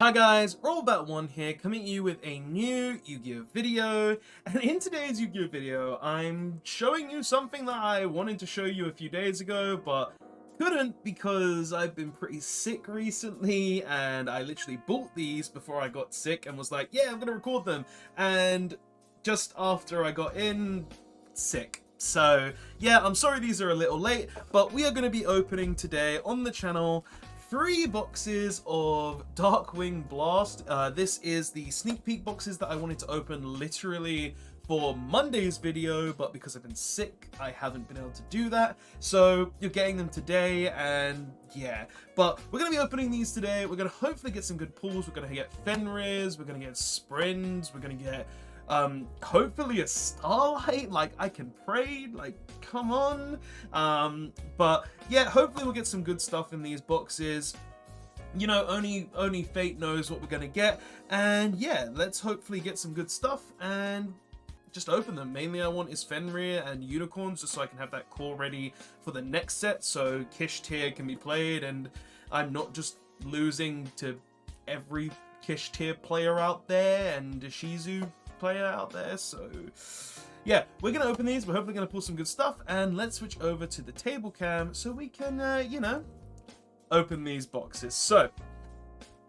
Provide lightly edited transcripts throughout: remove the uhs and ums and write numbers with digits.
Hi guys, Rollabout1 here, coming at you with a new Yu-Gi-Oh video, and in today's Yu-Gi-Oh video, I'm showing you something that I wanted to show you a few days ago, but couldn't because I've been pretty sick recently, and I literally bought these before I got sick and was like, yeah, I'm gonna record them, and just after I got in, sick. So yeah, I'm sorry these are a little late, but we are going to be opening today on the channel 3 boxes of Darkwing Blast. This is the sneak peek boxes that I wanted to open literally for Monday's video, but because I've been sick, I haven't been able to do that. So you're getting them today, and yeah. But we're going to be opening these today. We're going to hopefully get some good pulls. We're going to get Fenris, we're going to get Sprins, we're going to get hopefully a Starlight. Like, I can pray, like, come on. But yeah, hopefully we'll get some good stuff in these boxes. You know, only fate knows what we're gonna get, and yeah, let's hopefully get some good stuff and just open them. Mainly I want is Fenrir and Unicorns, just so I can have that core ready for the next set, so Kashtera can be played and I'm not just losing to every Kashtera player out there and a Shizu player out there. So yeah, we're gonna open these. We're hopefully gonna pull some good stuff, and let's switch over to the table cam so we can you know, open these boxes. So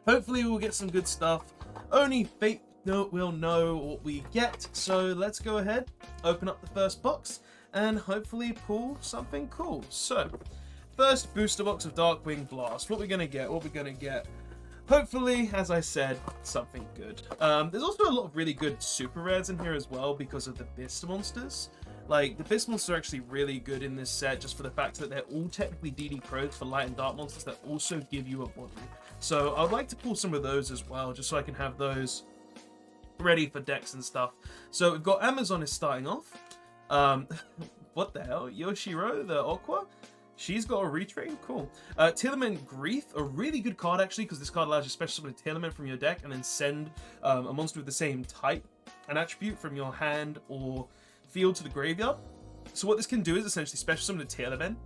hopefully we'll get some good stuff. Only fate will know what we get, so let's go ahead, open up the first box and hopefully pull something cool. So first booster box of Darkwing Blast. What we're gonna get, hopefully, as I said, something good. There's also a lot of really good super rares in here as well because of the Beast monsters. Like, the Beast monsters are actually really good in this set just for the fact that they're all technically DD pros for light and dark monsters that also give you a body. So I'd like to pull some of those as well, just so I can have those ready for decks and stuff. So we've got Amazon is starting off. What the hell? Yoshiro, the Aqua? She's got a retrain, cool. Tearlament Grief, a really good card actually, because this card allows you to special summon a Tearlament from your deck and then send a monster with the same type and attribute from your hand or field to the graveyard. So what this can do is essentially special summon a Tearlament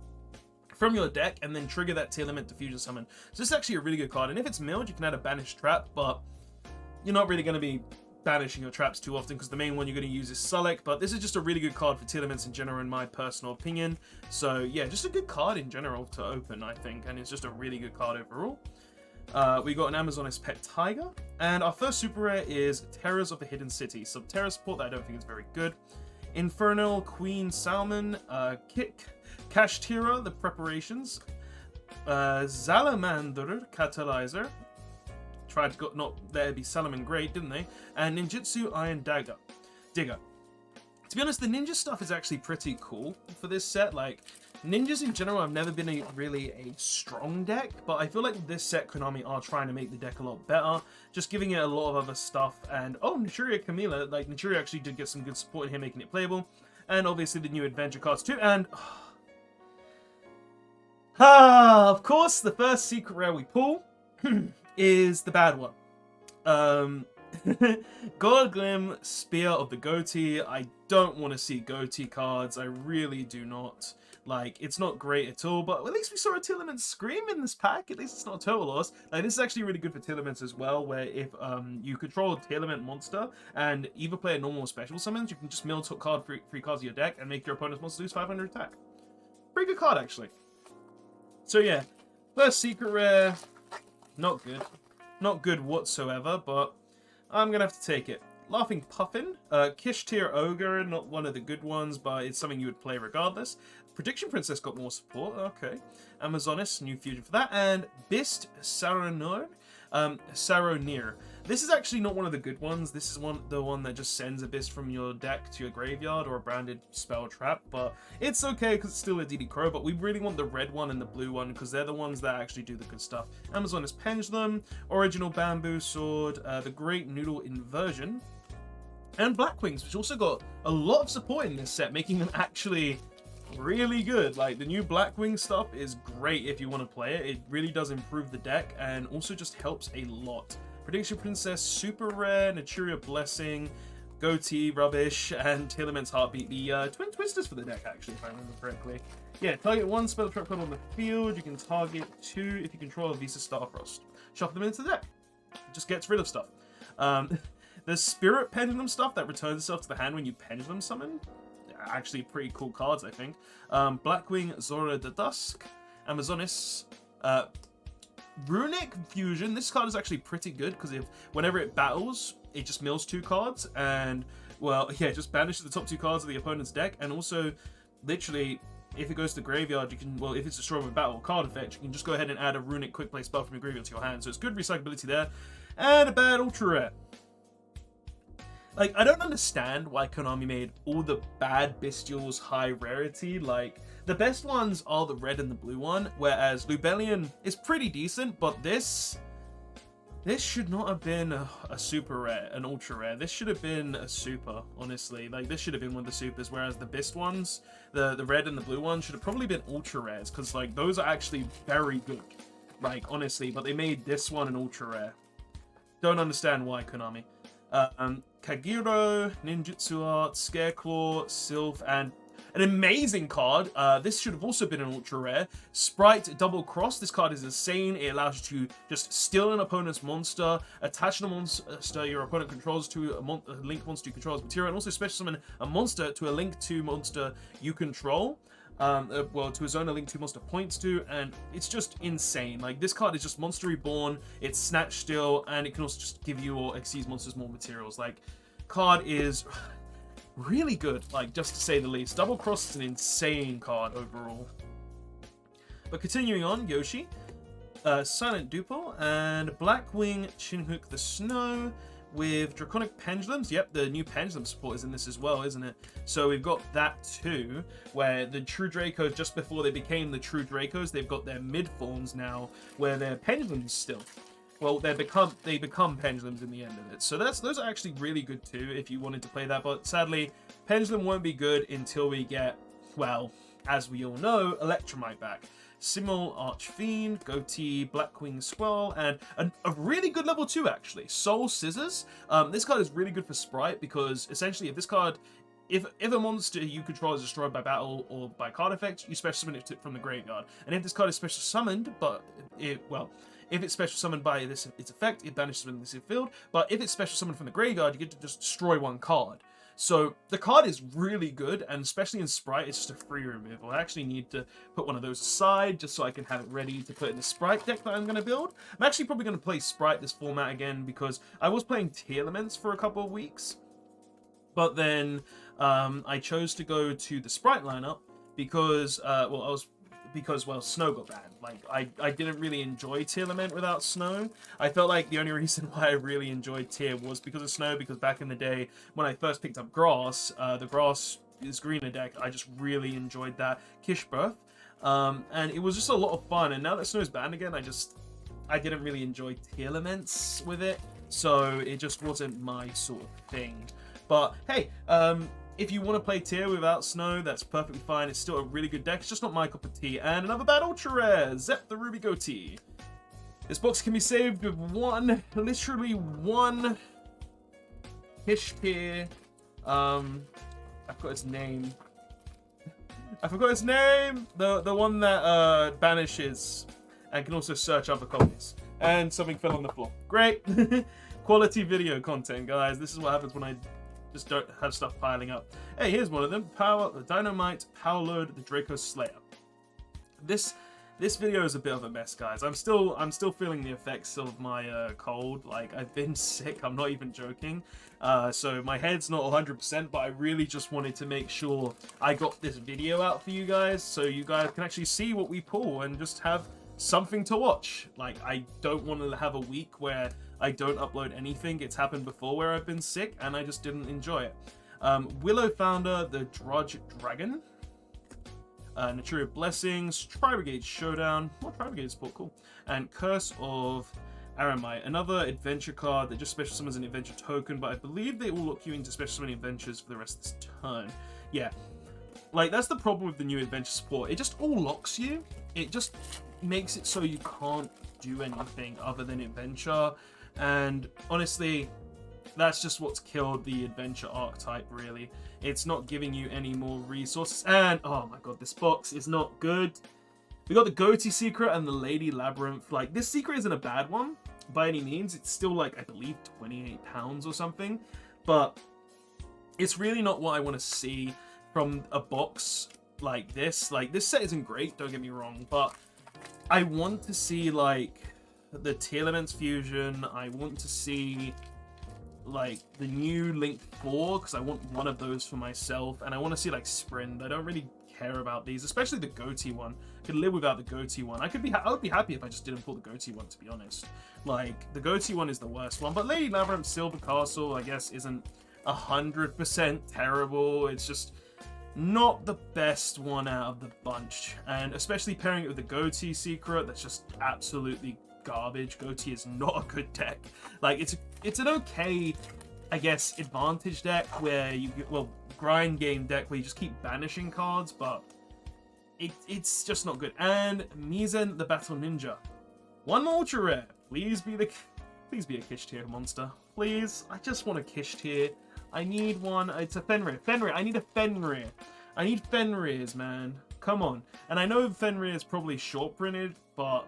from your deck and then trigger that Tearlament to fusion summon. So this is actually a really good card, and if it's milled, you can add a Banished Trap, but you're not really going to be banishing your traps too often because the main one you're going to use is Sulek, but this is just a really good card for Tearlaments in general in my personal opinion. So yeah, just a good card in general to open, I think, and it's just a really good card overall. We got an Amazoness Pet Tiger, and our first super rare is Terrors of the Hidden City. So Terror support that I don't think is very good. Infernal Queen Salmon, Kashtera, the Preparations, Salamander Catalyzer. Tried to not there be Salaman Great, didn't they? And Ninjutsu Iron Digger. To be honest, the ninja stuff is actually pretty cool for this set. Like, ninjas in general have never been really a strong deck, but I feel like this set Konami are trying to make the deck a lot better, just giving it a lot of other stuff. And oh, Nichiria Camila, like Nichiria actually did get some good support in here, making it playable. And obviously the new adventure cards too. And of course, the first secret rare we pull is the bad one. Goldglim Spear of the Goatee. I don't want to see Goatee cards. I really do not. Like, it's not great at all, but at least we saw a Tearlament Scream in this pack. At least it's not a total loss. Like, this is actually really good for Tearlaments as well, where if you control a Tearlament monster and either play a normal or special summons, you can just mill card free cards of your deck and make your opponent's monster lose 500 attack. Pretty good card, actually. So yeah, first secret rare. Not good. Not good whatsoever, but I'm going to have to take it. Laughing Puffin. Kashtera Ogre, not one of the good ones, but it's something you would play regardless. Prediction Princess got more support, okay. Amazoness, new fusion for that. And Bist Saronir. Saronir. This is actually not one of the good ones. This is the one that just sends a Bist from your deck to your graveyard or a branded spell trap, but it's okay because it's still a DD Crow, but we really want the red one and the blue one because they're the ones that actually do the good stuff. Amazoness Pendulum, Original Bamboo Sword, the Great Noodle Inversion, and Blackwings, which also got a lot of support in this set, making them actually really good. Like, the new Blackwing stuff is great if you want to play it. It really does improve the deck and also just helps a lot. Prediction Princess, super rare, Nichiria Blessing, Goatee, rubbish, and Tearlament's Heartbeat. The Twin Twisters for the deck, actually, if I remember correctly. Yeah, target 1 spell trap card on the field. You can target 2 if you control a Visa Starfrost. Shuffle them into the deck. It just gets rid of stuff. The Spirit Pendulum stuff that returns itself to the hand when you Pendulum Summon. Actually pretty cool cards, I think. Blackwing Zora the Dusk. Amazonis. Runic Fusion. This card is actually pretty good because whenever it battles, it just mills 2 cards. And, well, yeah, it just banishes the top 2 cards of the opponent's deck. And also, literally, if it goes to the graveyard, you can, well, if it's destroyed with battle card effect, you can just go ahead and add a Runic Quick Play spell from your graveyard to your hand. So it's good recyclability there. And a bad Ultra Rare. Like, I don't understand why Konami made all the bad Bestials high rarity. Like, the best ones are the red and the blue one, whereas Lubellion is pretty decent, but this should not have been a super rare, an ultra rare. This should have been a super, honestly. Like, this should have been one of the supers, whereas the Bist ones, the red and the blue ones, should have probably been ultra rares, because, like, those are actually very good. Like, honestly, but they made this one an ultra rare. Don't understand why, Konami. Kagero, Ninjutsu Art, Scareclaw, Sylph, and an amazing card. This should have also been an ultra rare. Sprite Double Cross. This card is insane. It allows you to just steal an opponent's monster, attach the monster your opponent controls to a link monster you control as material, and also special summon a monster to a link to monster you control. Well, to a zone a link 2 monster points to, and it's just insane. Like, this card is just Monster Reborn, it's Snatch Steal, and it can also just give you or exceed monsters more materials. Like, card is really good, like, just to say the least. Double Cross is an insane card overall. But continuing on, Yoshi, Silent Duple, and Blackwing Chinhook the Snow, with Draconic Pendulums. Yep, the new Pendulum support is in this as well, isn't it? So we've got that too, where the True Dracos, just before they became the True Dracos, they've got their mid forms now, where they're Pendulums still. Well, they become Pendulums in the end of it. So those are actually really good too, if you wanted to play that. But sadly, Pendulum won't be good until we get, well, as we all know, Electromite back. Simul Archfiend, Goatee, Blackwing Squall, and a really good level 2 actually, Soul Scissors. This card is really good for Sprite because essentially if this card, if a monster you control is destroyed by battle or by card effect, you special summon it from the graveyard. And if this card is special summoned, but if it's special summoned by its effect, it banishes within this field. But if it's special summoned from the graveyard, you get to just destroy 1 card. So the card is really good, and especially in Sprite, it's just a free removal. I actually need to put one of those aside just so I can have it ready to put in the Sprite deck that I'm going to build. I'm actually probably going to play Sprite this format again because I was playing Tearlaments for a couple of weeks. But then I chose to go to the Sprite lineup because, well, Snow got banned. Like, I didn't really enjoy Tearlament without Snow. I felt like the only reason why I really enjoyed Tear was because of Snow, because back in the day, when I first picked up Grass, the Grass is greener deck, I just really enjoyed that. Kishbirth. And it was just a lot of fun, and now that Snow's banned again, I didn't really enjoy Tearlaments with it, so it just wasn't my sort of thing. But, hey, if you want to play Tier without Snow, that's perfectly fine. It's still a really good deck. It's just not my cup of tea. And another bad ultra rare, Zep the Ruby Goatee. This box can be saved with literally one Kishpir. I forgot its name. The one that banishes and can also search other copies. And something fell on the floor. Great. Quality video content, guys. This is what happens when I just don't have stuff piling up. Hey, here's one of them. The Dynamite Power Load the Draco Slayer. This video is a bit of a mess, guys. I'm still feeling the effects of my cold. Like, I've been sick. I'm not even joking. So my head's not 100%, but I really just wanted to make sure I got this video out for you guys, so you guys can actually see what we pull and just have something to watch. Like, I don't want to have a week where I don't upload anything. It's happened before where I've been sick and I just didn't enjoy it. Willow Founder, the Drudge Dragon, Naturia Blessings, Tri-Brigade Showdown, Tri-Brigade support, cool, and Curse of Aramite, another adventure card that just special summons an adventure token, but I believe they will lock you into special summoning adventures for the rest of this turn. Yeah, like, that's the problem with the new adventure support. It just all locks you. It just makes it so you can't do anything other than adventure. And honestly, that's just what's killed the adventure archetype, really. It's not giving you any more resources. And, oh my god, this box is not good. We got the Goatee Secret and the Lady Labyrinth. Like, this secret isn't a bad one. by any means. It's still like, I believe, £28 or something, but it's really not what I want to see from a box like this. Like, this set isn't great, don't get me wrong, but I want to see, like, the Telements fusion. I want to see, like, the new Link 4, because I want one of those for myself, and I want to see, like, Sprint. I don't really care about these, especially the goatee one. I could live without the goatee one. I would be happy if I just didn't pull the goatee one, to be honest. Like, the goatee one is the worst one, but Lady Labyrinth Silver Castle, I guess, isn't 100% terrible. It's just not the best one out of the bunch, and especially pairing it with the goatee secret, that's just absolutely garbage. Goatee is not a good deck. Like, it's an okay, I guess, advantage deck where you get, well, grind game deck where you just keep banishing cards, but it's just not good. And Mizen the Battle Ninja, one ultra rare. Please be a Kashtera monster, please. I just want a Kashtera. I need one. It's a Fenrir. I need a Fenrir. I need Fenrirs, man. Come on. And I know Fenrir is probably short printed, but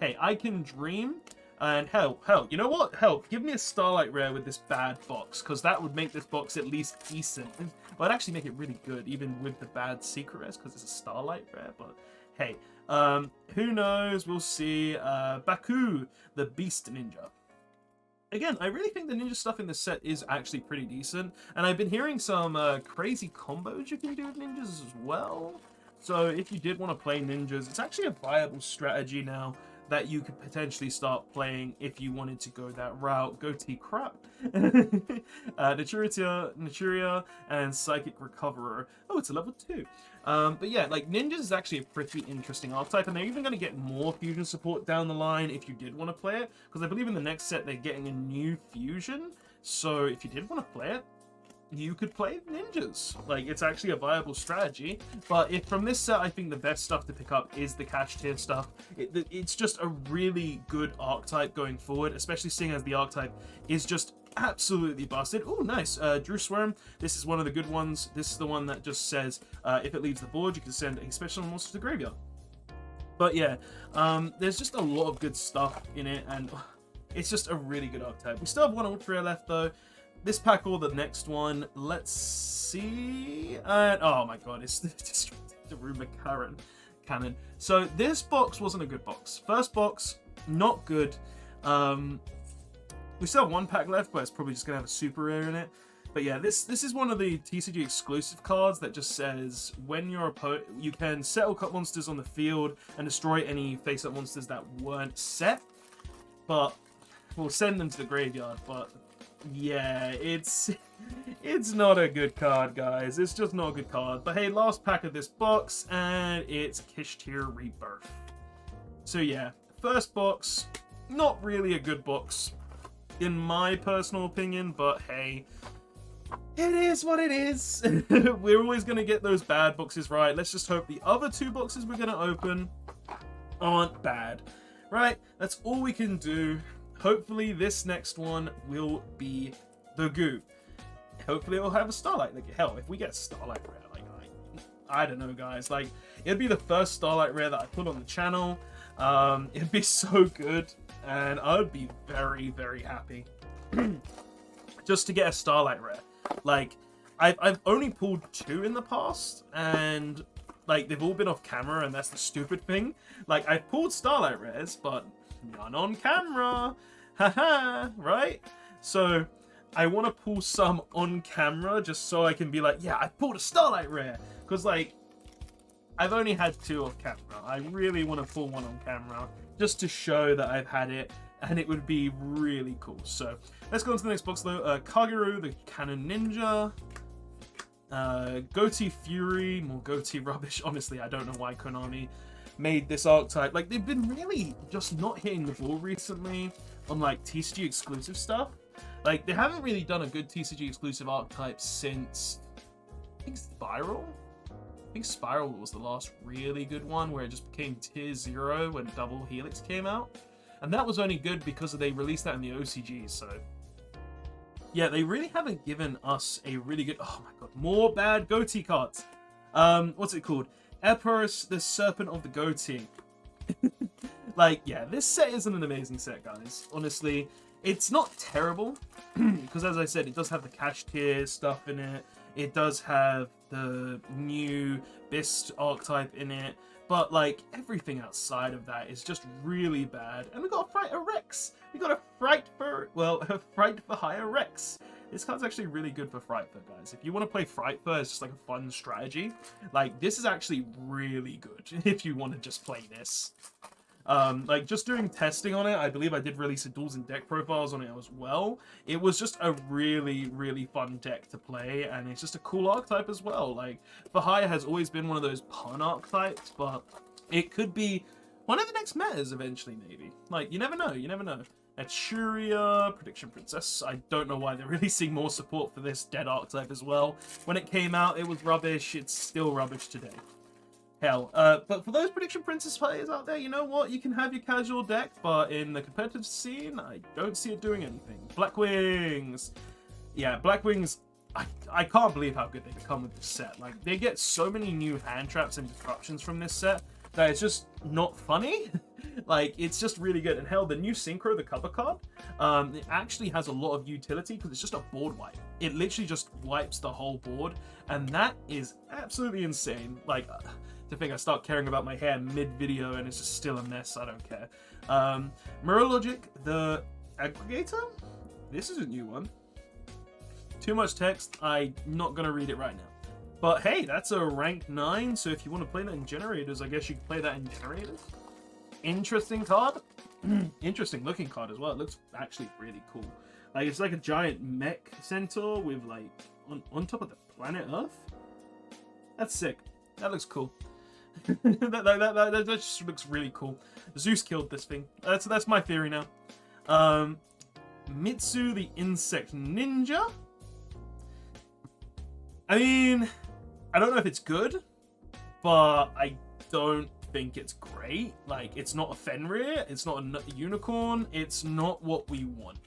hey, I can dream. And hell, you know what? Hell, give me a Starlight Rare with this bad box, because that would make this box at least decent. Well, it'd actually make it really good, even with the bad Secret Rares, because it's a Starlight Rare, but hey. Who knows? We'll see. Baku, the Beast Ninja. Again, I really think the ninja stuff in this set is actually pretty decent, and I've been hearing some crazy combos you can do with ninjas as well. So if you did want to play ninjas, it's actually a viable strategy now that you could potentially start playing if you wanted to go that route. Goatee crap. Naturia, and Psychic Recoverer. Oh, it's a level 2. But yeah, like, ninjas is actually a pretty interesting archetype, and they're even going to get more fusion support down the line if you did want to play it, because I believe in the next set they're getting a new fusion. So if you did want to play it, you could play ninjas. Like, it's actually a viable strategy. But if from this set, I think the best stuff to pick up is the Kashtera stuff. It's just a really good archetype going forward, especially seeing as the archetype is just absolutely busted. Oh, nice. Drew Swarm. This is one of the good ones. This is the one that just says, if it leaves the board, you can send a special monster to the graveyard. But yeah, there's just a lot of good stuff in it, and it's just a really good archetype. We still have one ultra rare left, though. This pack or the next one, let's see. And oh my god, it's the Rumor Cannon. So this box wasn't a good box. First box, not good. We still have one pack left, but it's probably just gonna have a super rare in it. But yeah, this is one of the TCG exclusive cards that just says when your opponent, you can settle cut monsters on the field and destroy any face-up monsters that weren't set. But we'll send them to the graveyard. But yeah, it's not a good card, guys. It's just not a good card. But hey, last pack of this box, and it's Kashtera Rebirth. So yeah, first box, not really a good box, in my personal opinion, but hey, it is what it is. We're always going to get those bad boxes right. Let's just hope the other two boxes we're going to open aren't bad. Right? That's all we can do. Hopefully this next one will be the goo. Hopefully it'll have a Starlight. Like, hell, if we get Starlight Rare, like, I don't know, guys. Like, it'd be the first Starlight Rare that I put on the channel. It'd be so good, and I would be very, very happy just to get a Starlight Rare. Like, I've only pulled 2 in the past, and like, they've all been off camera, and that's the stupid thing. Like, I've pulled Starlight Rares, but none on camera. Haha, right? So I want to pull some on camera just so I can be like, yeah, I pulled a Starlight Rare. Because, like, I've only had 2 off camera. I really want to pull one on camera just to show that I've had it, and it would be really cool. So let's go on to the next box, though. Kagero, the Cannon Ninja. Goatee Fury, more Goatee rubbish. Honestly, I don't know why Konami made this archetype. Like, they've been really just not hitting the ball recently on, like, TCG exclusive stuff. Like, they haven't really done a good TCG exclusive archetype since, I think, Spiral. I think Spiral was the last really good one where it just became tier 0 when Double Helix came out. And that was only good because they released that in the OCG, so yeah, they really haven't given us a really good... Oh my god, more bad Goatee cards. What's it called? Epirus, the Serpent of the Goatee. Like, yeah, this set isn't an amazing set, guys. Honestly, it's not terrible, because as I said, it does have the Kashtera stuff in it. It does have the new Beast archetype in it. But, like, everything outside of that is just really bad. And we got a Fright of Rex. We got a Fright for, well, a Fright for Hire Rex. This card's actually really good for Frightfur, guys. If you want to play Frightfur as just like a fun strategy, like, this is actually really good if you want to just play this. Like, just doing testing on it, I believe I did release a duels and deck profiles on it as well. It was just a really, really fun deck to play, and it's just a cool archetype as well. Like, Fahaya has always been one of those pun archetypes, but it could be one of the next metas eventually, maybe. Like, you never know, you never know. Echuria, Prediction Princess. I don't know why they're releasing more support for this dead archetype as well. When it came out, it was rubbish. It's still rubbish today. Hell, but for those Prediction Princess players out there, you know what? You can have your casual deck, but in the competitive scene, I don't see it doing anything. Blackwings! Yeah, Blackwings, I can't believe how good they become with this set. Like, they get so many new hand traps and disruptions from this set that it's just not funny. Like, it's just really good. And hell, the new Synchro, the cover card, it actually has a lot of utility because it's just a board wipe. It literally just wipes the whole board, and that is absolutely insane. Like, to think I start caring about my hair mid-video and it's just still a mess, I don't care. Mirror Logic, the Aggregator? This is a new one. Too much text, I'm not going to read it right now. But hey, that's a rank 9, so if you want to play that in Generators, I guess you can play that in Generators. Interesting card. Interesting looking card as well. It looks actually really cool. Like, it's like a giant mech centaur with, like, on top of the planet Earth. That's sick. That looks cool. that just looks really cool. Zeus killed this thing. That's my theory now. Mitsu the Insect Ninja. I mean, I don't know if it's good, but I don't think it's great. Like, it's not a Fenrir, it's not a unicorn, it's not what we want.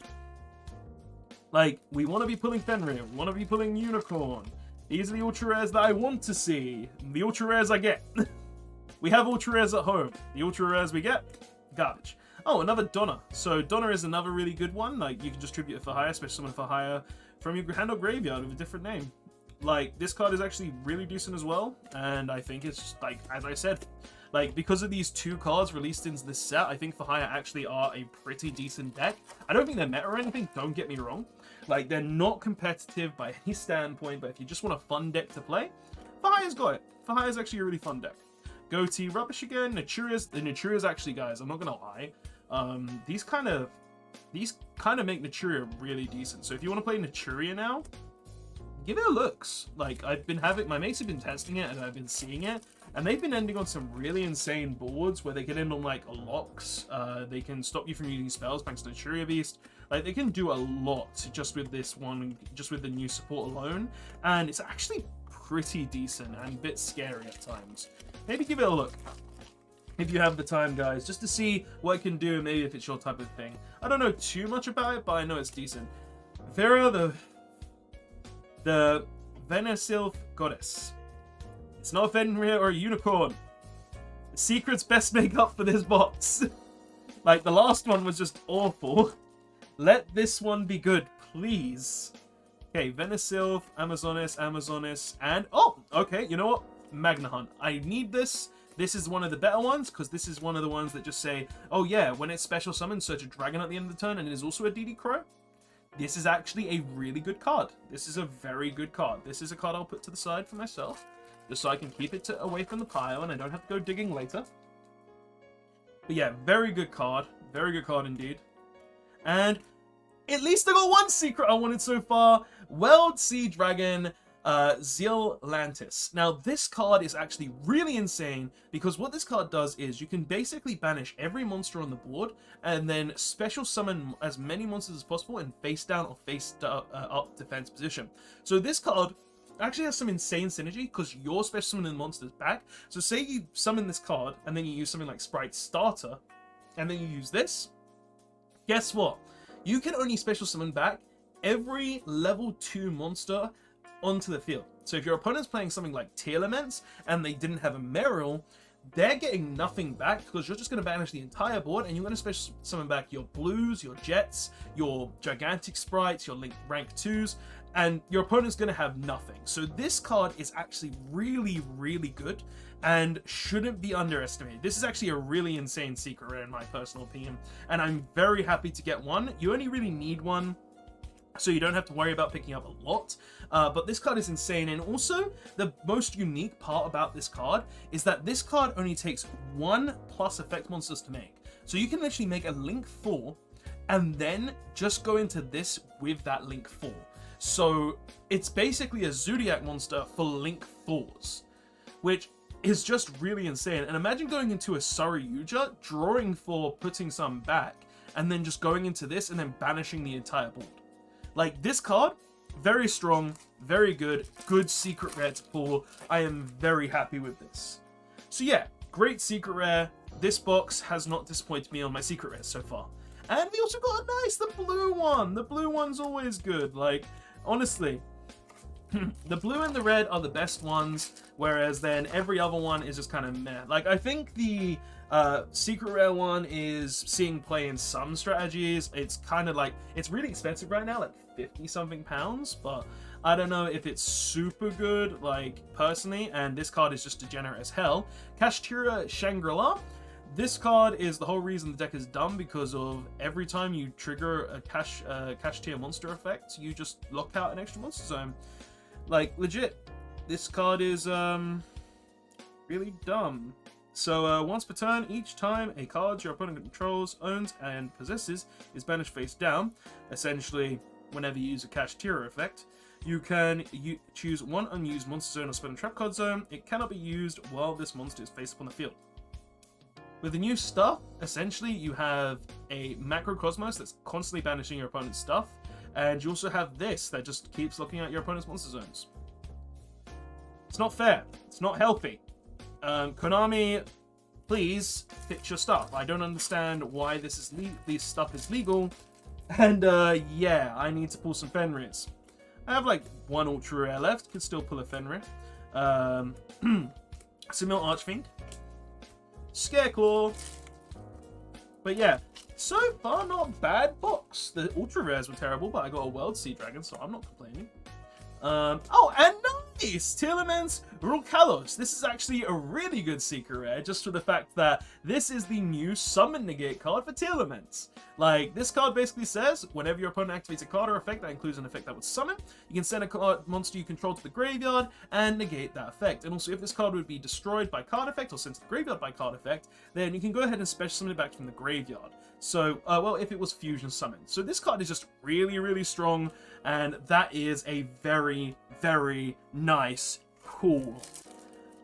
Like, we want to be pulling Fenrir, we want to be pulling unicorn. These are the ultra rares that I want to see. The ultra rares I get. We have ultra rares at home. The ultra rares we get, garbage. Oh, another Donna. So Donna is another really good one. Like, you can distribute it for hire, especially someone for hire from your hand or graveyard with a different name. Like, this card is actually really decent as well, and I think it's just, like, as I said, like, because of these two cards released into this set, I think for hire actually are a pretty decent deck. I don't think they're meta or anything, don't get me wrong. Like, they're not competitive by any standpoint, but if you just want a fun deck to play, Fahire's got it. Fahire's actually a really fun deck. Goatee rubbish again. The Naturias actually, guys, I'm not gonna lie. These kind of make Naturia really decent. So if you want to play Naturia now, give it a looks. Like, my mates have been testing it and I've been seeing it, and they've been ending on some really insane boards where they can end on, like, locks. They can stop you from using spells thanks to Naturia Beast. Like, they can do a lot just with this one, just with the new support alone, and it's actually pretty decent and a bit scary at times. Maybe give it a look if you have the time, guys, just to see what it can do, maybe if it's your type of thing. I don't know too much about it, but I know it's decent. Vera, the Venesilf Goddess. It's not a Fenrir or a unicorn. The secrets best make up for this box. Like, the last one was just awful. Let this one be good, please. Okay, Venesilf, Amazonis, and... oh, okay, you know what? Magna Hunt. I need this. This is one of the better ones, because this is one of the ones that just say, oh yeah, when it's special summon, search a dragon at the end of the turn, and it is also a DD Crow. This is actually a really good card. This is a very good card. This is a card I'll put to the side for myself, just so I can keep it away from the pile, and I don't have to go digging later. But yeah, very good card. Very good card indeed. And at least I got one secret I wanted so far. World Sea Dragon, Zealantis. Now, this card is actually really insane, because what this card does is you can basically banish every monster on the board and then special summon as many monsters as possible in face down or face up defense position. So this card actually has some insane synergy, because you're special summoning the monsters back. So say you summon this card and then you use something like Sprite Starter and then you use this. Guess what? You can only special summon back every level 2 monster onto the field. So if your opponent's playing something like Tearlaments and they didn't have a Meryl, they're getting nothing back because you're just going to banish the entire board and you're going to special summon back your blues, your jets, your gigantic sprites, your rank 2s, and your opponent's going to have nothing. So this card is actually really, really good and shouldn't be underestimated. This is actually a really insane secret rare in my personal opinion, and I'm very happy to get one. You only really need one, so you don't have to worry about picking up a lot, but this card is insane. And also, the most unique part about this card is that this card only takes 1+ effect monsters to make. So you can literally make a Link 4, and then just go into this with that Link 4. So it's basically a Zodiac monster for Link 4s, which is just really insane. And imagine going into a Surrey yugioh, drawing 4, putting some back, and then just going into this and then banishing the entire board. Like, this card, very strong, very good secret rare to pull. I am very happy with this. So yeah, great secret rare. This box has not disappointed me on my secret rares so far. And we also got the blue one. The blue one's always good. Like, honestly, the blue and the red are the best ones, whereas then every other one is just kind of meh. Like, I think the secret rare one is seeing play in some strategies. It's kind of like, it's really expensive right now, like 50 something pounds, but I don't know if it's super good, like, personally, and this card is just degenerate as hell. Kashtera Shangri-La. This card is the whole reason the deck is dumb, because of every time you trigger a cash tier monster effect, you just lock out an extra monster zone. Like, legit, this card is really dumb. So once per turn, each time a card your opponent controls, owns, and possesses is banished face down, essentially whenever you use a Kashtera effect, you can choose one unused monster zone or spell and trap card zone. It cannot be used while this monster is face up on the field. With the new stuff, essentially you have a Macrocosmos that's constantly banishing your opponent's stuff, and you also have this that just keeps looking at your opponent's monster zones. It's not fair. It's not healthy. Konami, please fix your stuff. I don't understand why this stuff is legal. And yeah, I need to pull some Fenrirs. I have like one ultra rare left. Could still pull a Fenrir. Simil Archfiend. Scareclaw. But yeah, so far not a bad box. The ultra rares were terrible, but I got a World Sea Dragon, so I'm not complaining. Oh, and nice! Telements Rulkalos. This is actually a really good secret rare, just for the fact that this is the new Summon Negate card for Telements. Like, this card basically says, whenever your opponent activates a card or effect that includes an effect that would summon, you can send a monster you control to the graveyard and negate that effect. And also, if this card would be destroyed by card effect or sent to the graveyard by card effect, then you can go ahead and special summon it back from the graveyard. So, well, if it was fusion summoned. So this card is just really, really strong, and that is a very, very nice pull.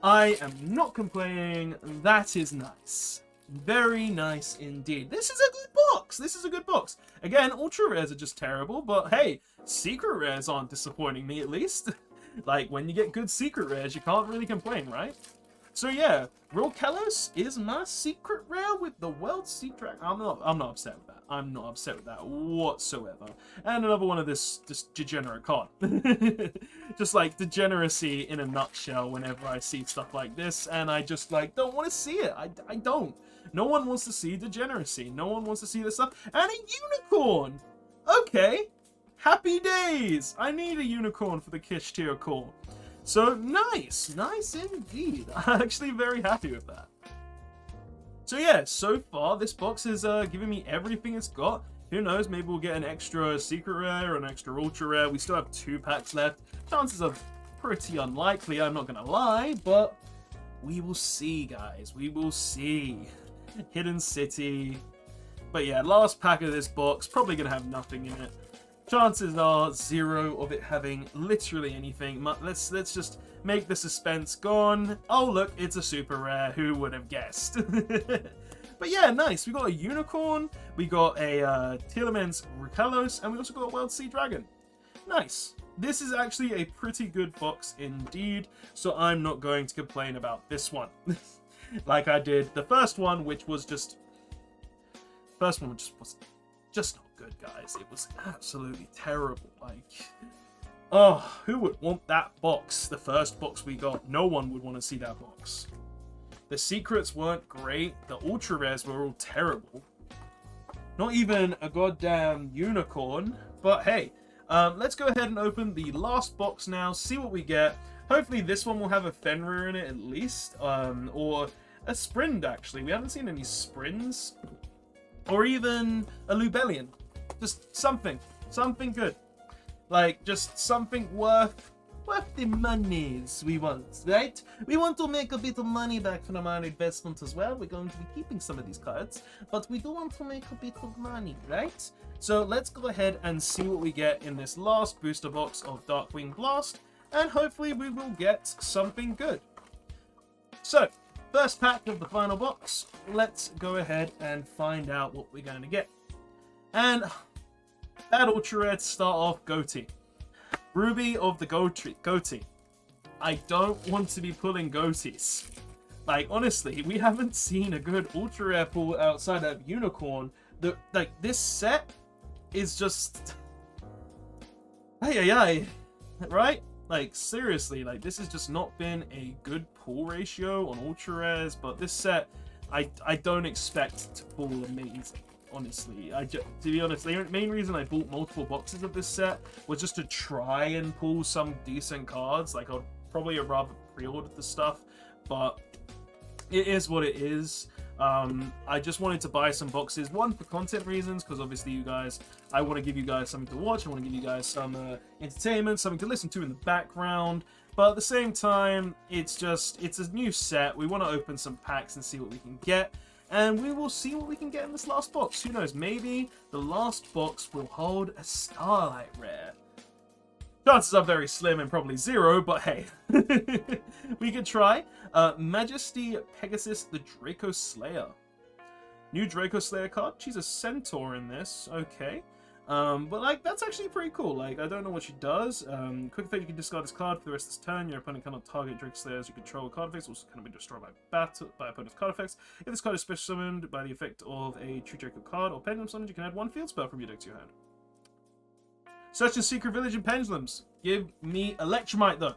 I am not complaining. That is nice. Very nice indeed. This is a good box. This is a good box. Again, ultra rares are just terrible, but hey, secret rares aren't disappointing me, at least. Like, when you get good secret rares, you can't really complain, right? So yeah, Rulkalos is my secret rare with the World Sea Dragon. I'm not upset with that. I'm not upset with that whatsoever. And another one of this degenerate card. Just like degeneracy in a nutshell whenever I see stuff like this, and I just like don't want to see it. I don't. No one wants to see degeneracy. No one wants to see this stuff. And a unicorn! Okay. Happy days! I need a unicorn for the Kashtera call. So, nice! Nice indeed. I'm actually very happy with that. So yeah, so far this box is giving me everything it's got. Who knows, maybe we'll get an extra secret rare or an extra ultra rare. We still have 2 packs left. Chances are pretty unlikely, I'm not gonna lie, but we will see, guys. We will see. Hidden City. But yeah, last pack of this box, probably gonna have nothing in it. Chances are 0 of it having literally anything. Let's just make the suspense gone. Oh look, it's a super rare. Who would have guessed? But yeah, nice. We got a unicorn. We got a Telements Rulkalos, and we also got a World Sea Dragon. Nice. This is actually a pretty good box indeed. So I'm not going to complain about this one, like I did the first one, which was just was just not good, guys. It was absolutely terrible. Like, oh, who would want that box? The first box we got. No one would want to see that box. The secrets weren't great. The ultra rares were all terrible. Not even a goddamn unicorn. But hey, let's go ahead and open the last box now, see what we get. Hopefully this one will have a Fenrir in it at least, or a Sprind actually. We haven't seen any Sprinds, or even a Lubellion. Just something good. Like, just something worth the monies we want, right? We want to make a bit of money back from our investment as well. We're going to be keeping some of these cards, but we do want to make a bit of money, right? So let's go ahead and see what we get in this last booster box of Darkwing Blast, and hopefully we will get something good. So, first pack of the final box, let's go ahead and find out what we're going to get. And that ultra rare to start off, Goatee. Ruby of the Goatee. I don't want to be pulling Goatees. Like, honestly, we haven't seen a good ultra rare pull outside of Unicorn. Like, this set is just... Ay. Right? Like, seriously, like, this has just not been a good pull ratio on ultra rares, but this set, I don't expect to pull amazing. Honestly, to be honest, the main reason I bought multiple boxes of this set was just to try and pull some decent cards. Like, I'd probably have rather pre-ordered the stuff, but it is what it is. I just wanted to buy some boxes, one for content reasons, because obviously you guys, I want to give you guys something to watch, I want to give you guys some entertainment, something to listen to in the background, but at the same time, it's a new set. We want to open some packs and see what we can get. And we will see what we can get in this last box. Who knows? Maybe the last box will hold a Starlight Rare. Chances are very slim and probably 0, but hey. We could try. Majesty Pegasus, the Draco Slayer. New Draco Slayer card. She's a Centaur in this. Okay. But like, that's actually pretty cool. Like, I don't know what she does. Quick effect, you can discard this card for the rest of this turn. Your opponent cannot target Draco Slayers you control card effects, also cannot be destroyed by opponent's card effects. If this card is special summoned by the effect of a true Draco card or pendulum summoned, you can add 1 field spell from your deck to your hand. Search the Secret Village and Pendulums. Give me Electromite though.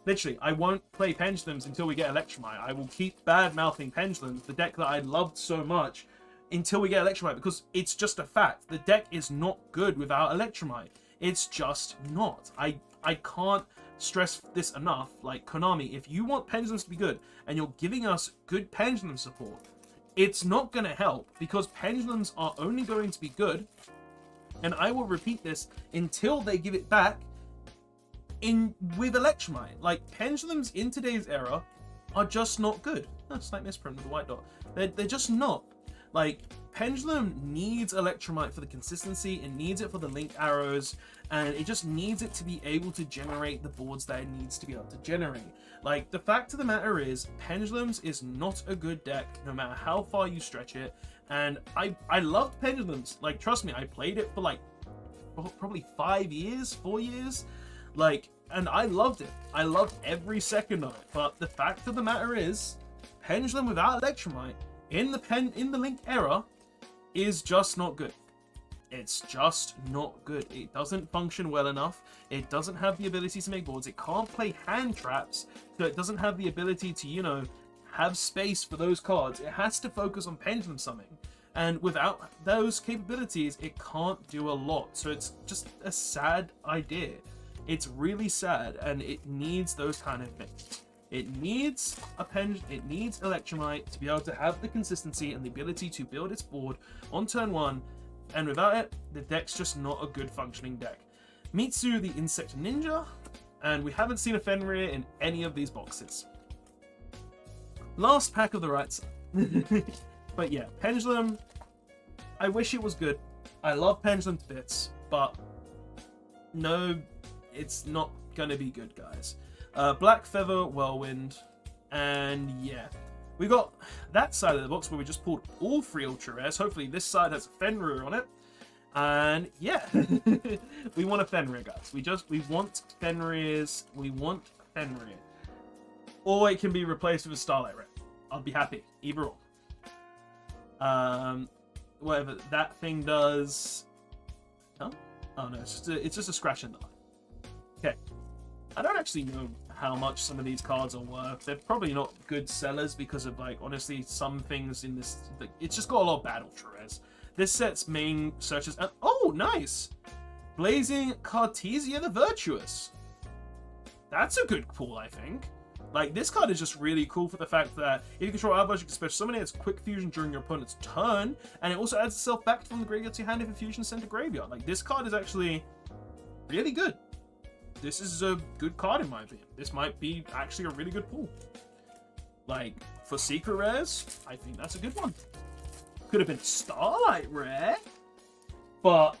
Literally, I won't play Pendulums until we get Electromite. I will keep bad-mouthing Pendulums, the deck that I loved so much, until we get Electromite, because it's just a fact. The deck is not good without Electromite. It's just not. I can't stress this enough. Like, Konami, if you want Pendulums to be good, and you're giving us good Pendulum support, it's not going to help, because Pendulums are only going to be good, and I will repeat this until they give it back with Electromite. Like, Pendulums in today's era are just not good. Oh, slight misprint with a white dot. They're just not. Like, Pendulum needs Electromite for the consistency, it needs it for the link arrows, and it just needs it to be able to generate the boards that it needs to be able to generate. Like, the fact of the matter is, Pendulums is not a good deck, no matter how far you stretch it, and I loved Pendulums. Like, trust me, I played it for like, probably 5 years, 4 years, like, and I loved it. I loved every second of it, but the fact of the matter is, Pendulum without Electromite, in the Link era, is just not good. It's just not good. It doesn't function well enough. It doesn't have the ability to make boards. It can't play hand traps, so it doesn't have the ability to, you know, have space for those cards. It has to focus on Pendulum summoning, and without those capabilities, it can't do a lot. So it's just a sad idea. It's really sad, and it needs those kind of things. It needs it needs Electromite to be able to have the consistency and the ability to build its board on turn 1, and without it, the deck's just not a good functioning deck. Mitsu, the Insect Ninja, and we haven't seen a Fenrir in any of these boxes. Last pack of the right side. But yeah, Pendulum, I wish it was good. I love Pendulum to bits, but no, it's not gonna be good, guys. Black Feather, Whirlwind, and yeah. We got that side of the box where we just pulled all 3 Ultra Rares. Hopefully this side has a Fenrir on it. And yeah, we want a Fenrir, guys. We want Fenrirs. We want Fenrir. Or it can be replaced with a Starlight Rare. I'll be happy, either or. Whatever that thing does. Huh? Oh no, it's just a scratch and die. Okay. I don't actually know how much some of these cards are worth. They're probably not good sellers because of, like, honestly, some things in this, like, it's just got a lot of bad ultra rares. This set's main searches, oh, nice! Blazing Cartesia the Virtuous. That's a good pull, I think. Like, this card is just really cool for the fact that if you control Outburst, you can special summon it. It's quick fusion during your opponent's turn, and it also adds itself back from the graveyard to your hand if a fusion sent to graveyard. Like, this card is actually really good. This is a good card in my opinion. This might be actually a really good pull. Like, for secret rares, I think that's a good one. Could have been Starlight rare, but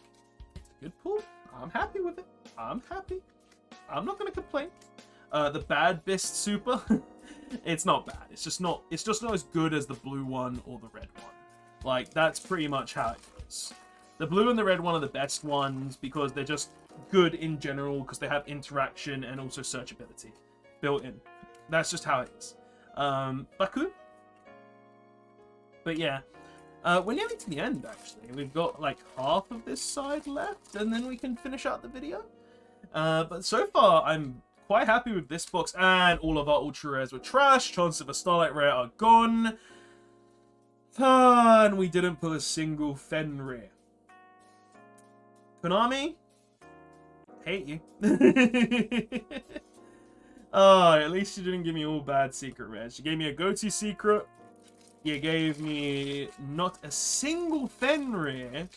it's a good pull. I'm happy with it. I'm happy. I'm not going to complain. The Bad Bist Super, it's not bad. It's just not as good as the blue one or the red one. Like, that's pretty much how it goes. The blue and the red one are the best ones because they're just good in general because they have interaction and also searchability built in. That's just how it is. Baku. But yeah, we're nearly to the end actually. We've got like half of this side left and then we can finish out the video. But so far I'm quite happy with this box, and all of our ultra rares were trash. Chances of a Starlight rare are gone. And we didn't pull a single Fenrir. Konami, hate you. Oh, at least you didn't give me all bad secret rares. You gave me a goatee secret. You gave me not a single Fenrir.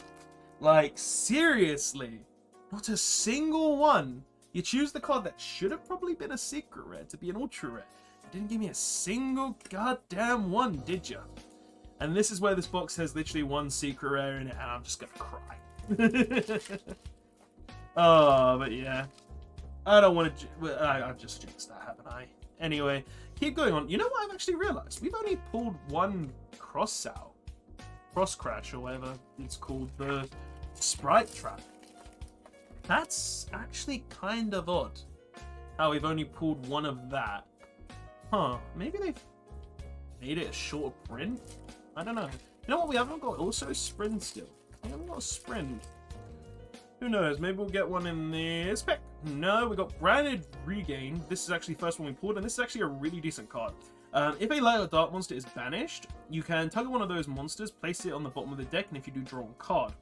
Like, seriously, not a single one. You choose the card that should have probably been a secret rare to be an ultra rare. You didn't give me a single goddamn one, did you? And this is where this box has literally one secret rare in it, and I'm just gonna cry. Oh, but yeah. I don't want to... I've just jinxed that, haven't I? Anyway, keep going on. You know what I've actually realized? We've only pulled one cross out. Cross crash, or whatever it's called. The sprite trap. That's actually kind of odd. How we've only pulled one of that. Huh. Maybe they've made it a short print? I don't know. You know what? We haven't got also sprint still. We haven't got a sprint. Who knows? Maybe we'll get one in this pack. No, we got Branded Regain. This is actually the first one we pulled, and this is actually a really decent card. If a light or dark monster is banished, you can target one of those monsters, place it on the bottom of the deck, and if you do, draw a card.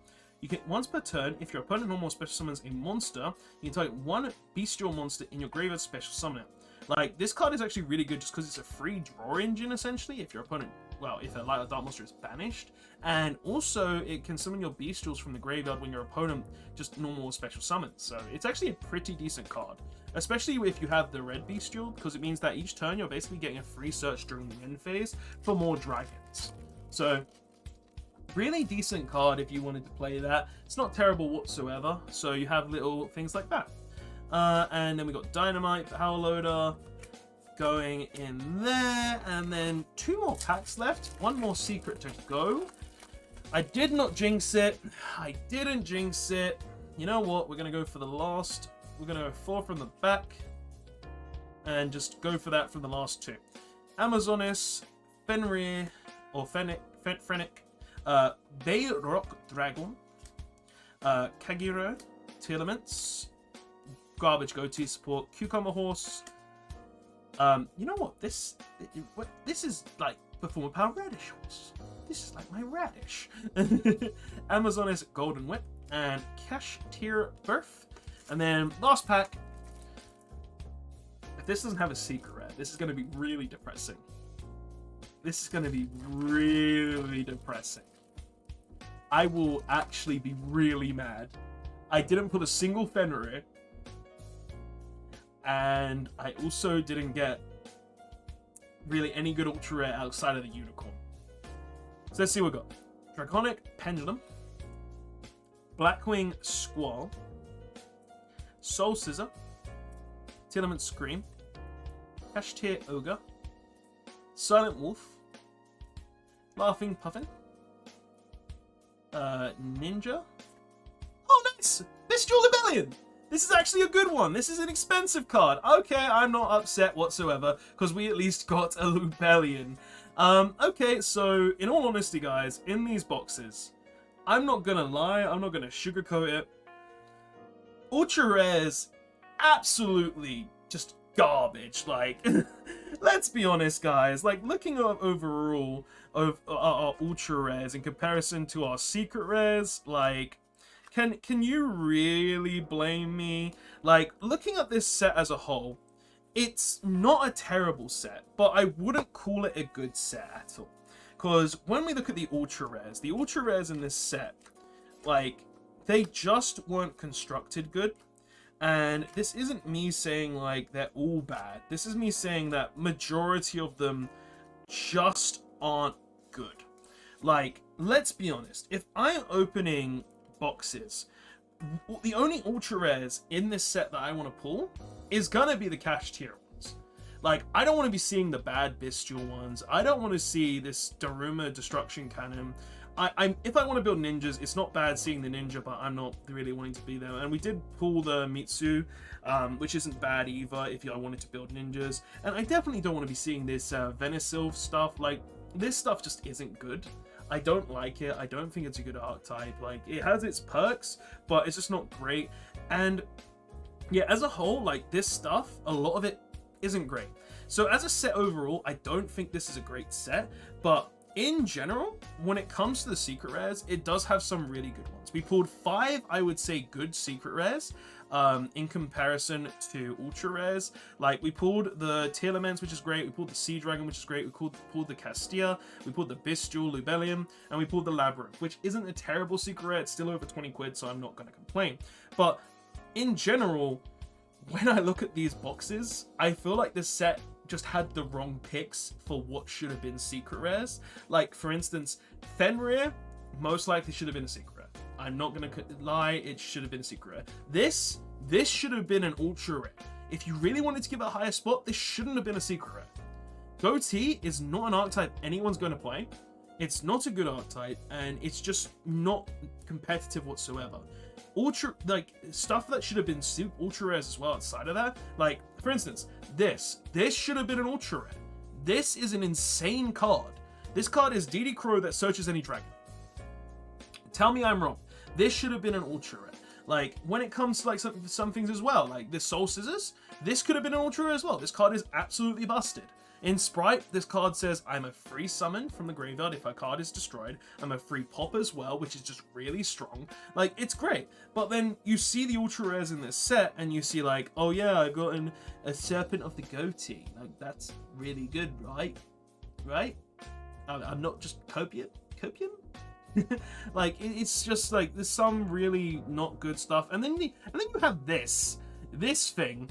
You can, once per turn, if your opponent normal special summons a monster, you can target one bestial monster in your graveyard special summon it. Like, this card is actually really good just because it's a free draw engine, essentially, if your opponent, well, if a light or dark monster is banished. And also, it can summon your bestials from the graveyard when your opponent just normal special summons. So, it's actually a pretty decent card. Especially if you have the red bestial, because it means that each turn you're basically getting a free search during the end phase for more dragons. So, really decent card if you wanted to play that. It's not terrible whatsoever, so you have little things like that. And then we got Dynamite, Power Loader going in there, and then two more packs left, one more secret to go. I did not jinx it. I didn't jinx it. You know what? We're going to go for the last. We're going to go 4 from the back and just go for that from the last 2. Amazonis, Fenrir, or Fennic, Bayrock Dragon, Kagero, Telements, Garbage Goatee Support, Cucumber Horse. You know what? This is like Performer Power Radish Horse. This is like my radish. Amazonis Golden Whip and Kashtera Birth. And then last pack. If this doesn't have a secret rare, this is going to be really depressing. This is going to be really depressing. I will actually be really mad. I didn't put a single Fenrir. And I also didn't get really any good ultra rare outside of the unicorn. So let's see what we got. Draconic Pendulum. Blackwing Squall. Soul Scissor. Telement Scream. Kashtera Ogre. Silent Wolf. Laughing Puffin. Ninja. Oh, nice! Bestial Rebellion! This is actually a good one. This is an expensive card. Okay, I'm not upset whatsoever, because we at least got a Lubellion. Okay, so, in all honesty, guys, in these boxes, I'm not gonna lie, I'm not gonna sugarcoat it. Ultra Rares, absolutely, just garbage. Like, let's be honest, guys. Like, looking at overall of our ultra rares in comparison to our secret rares, like, can you really blame me? Like, looking at this set as a whole, it's not a terrible set, but I wouldn't call it a good set at all. Because when we look at the ultra rares in this set, like, they just weren't constructed good. And this isn't me saying, like, they're all bad. This is me saying that majority of them just aren't good. Like, let's be honest. If I'm opening boxes, the only ultra rares in this set that I want to pull is gonna be the Kashtera ones. Like, I don't want to be seeing the bad bestial ones. I don't want to see this Daruma destruction cannon. If I want to build ninjas, it's not bad seeing the ninja, but I'm not really wanting to be there. And we did pull the Mitsu, which isn't bad either if I wanted to build ninjas. And I definitely don't want to be seeing this Venisil stuff. Like, this stuff just isn't good. I don't like it. I don't think it's a good archetype. Like, it has its perks, but it's just not great. And yeah, as a whole, like, this stuff, a lot of it isn't great. So as a set overall, I don't think this is a great set, but in general, when it comes to the secret rares, it does have some really good ones. We pulled 5, I would say, good secret rares in comparison to ultra rares. Like, we pulled the Telements, which is great. We pulled the Sea Dragon, which is great. We pulled the Kashtera. We pulled the Bestial Lubellium, and we pulled the Labyrinth, which isn't a terrible secret rare. It's still over 20 quid, so I'm not going to complain. But in general, when I look at these boxes, I feel like this set just had the wrong picks for what should have been secret rares. Like, for instance, Fenrir most likely should have been a secret rare. I'm not gonna lie, it should have been a secret rare. This should have been an ultra rare. If you really wanted to give it a higher spot, this shouldn't have been a secret rare. Goatee is not an archetype anyone's going to play. It's not a good archetype, and it's just not competitive whatsoever. Ultra, like, stuff that should have been ultra rares as well outside of that. Like, for instance, this should have been an ultra rare. This is an insane card. This card is DD Crow that searches any dragon. Tell me I'm wrong. This should have been an ultra rare. Like, when it comes to, like, some things as well, like this Soul Scissors, this could have been an ultra rare as well. This card is absolutely busted. In Sprite, this card says, I'm a free summon from the graveyard if a card is destroyed. I'm a free pop as well, which is just really strong. Like, it's great. But then you see the ultra rares in this set, and you see, like, oh yeah, I've gotten a Serpent of the Goatee. Like, that's really good, right? Right? I'm not just copium? Like, it's just, like, there's some really not good stuff. And then you have this thing.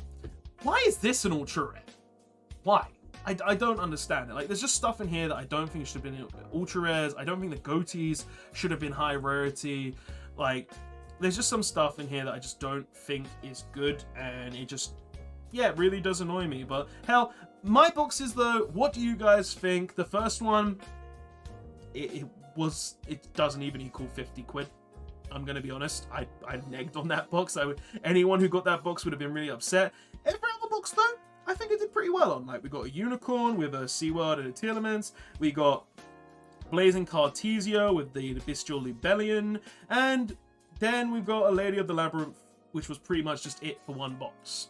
Why is this an ultra rare? Why? I don't understand it. Like, there's just stuff in here that I don't think should have been ultra rares. I don't think the goatees should have been high rarity. Like, there's just some stuff in here that I just don't think is good, and it just, yeah, it really does annoy me. But hell, my boxes though, what do you guys think? The first one, it doesn't even equal 50 quid. I'm gonna be honest. I negged on that box. Anyone who got that box would have been really upset. Every other box though, I think it did pretty well on. Like, we got a Unicorn with a SeaWorld and a Telements. We got Blazing Cartesio with the Bestial Libellion. And then we've got a Lady of the Labyrinth, which was pretty much just it for one box.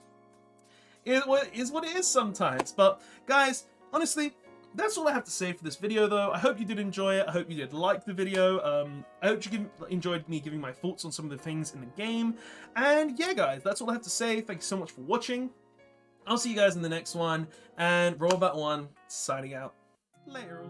It is what it is sometimes. But guys, honestly, that's all I have to say for this video though. I hope you did enjoy it. I hope you did like the video. I hope you enjoyed me giving my thoughts on some of the things in the game. And yeah, guys, that's all I have to say. Thank you so much for watching. I'll see you guys in the next one, and Robot1 signing out. Later.